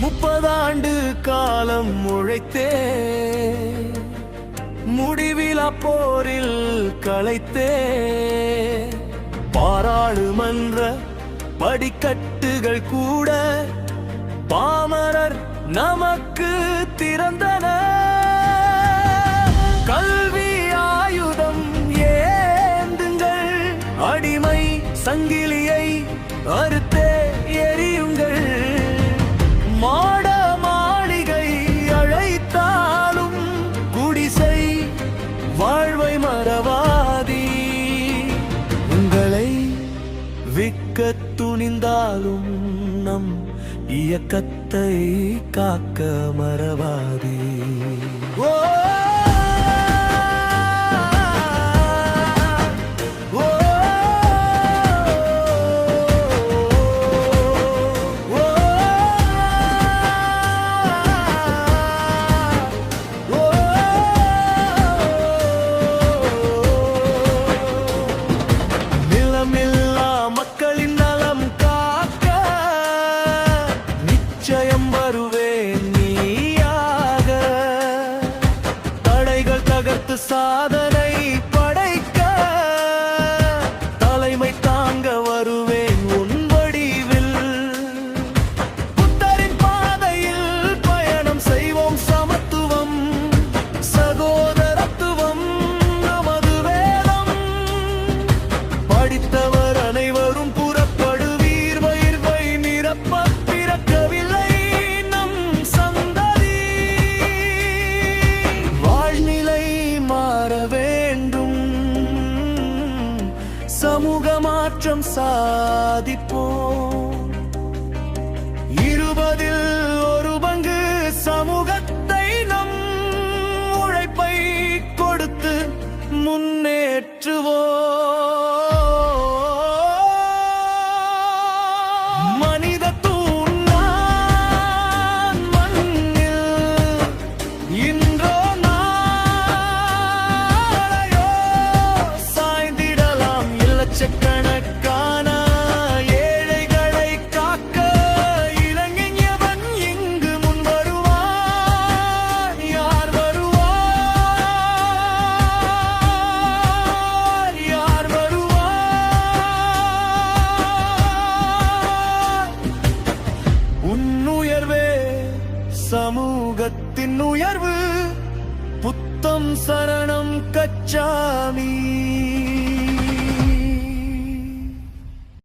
30 ஆண்டு காலம் உழைத்தே முடிவிலா போரில் களைத்தே பாராளுமன்ற படிக்கட்டுகள் கூட பாமரர் நமக்கு திறந்தன. கல்வி ஆயுதம் ஏந்துங்கள், அடிமை சங்கிலியை அறுத்தே எரியுங்கள். மாட மாளிகை அழைத்தாலும் குடிசை வாழ்வை மறவாதி. உங்களை விற்க துணிந்தாலும் நம் இயக்கத்தை காக்க மறவாதி. ஓ சாதனை படைக்க தலைமை தாங்க வருவேன் உன் வடிவில். புத்தரின் பாதையில் பயணம் செய்வோம். சமத்துவம் சகோதரத்துவம் நமது வேதம். படித்தவர் அனைவரும் புறப்படுவீர். வயிர்வை நிரப்ப பிறக்கவில்லை நம் சந்ததி. வாழ்நிலை மாற வேண்டும், சமூக மாற்றம் சாதிப்போம். 20 ஒரு பங்கு சமூகத்தை நம் உழைப்பை கொடுத்து முன்னேற்றுவோம். லட்சக்கணக்கான ஏழைகளை காக்க இளைஞன் இங்கு முன் வருவார். யார் வருவார்? யார் வருவார்? உன்னுயர்வே சமூகத்தின் உயர்வு. புத்தம் சரணம் கச்சாமி.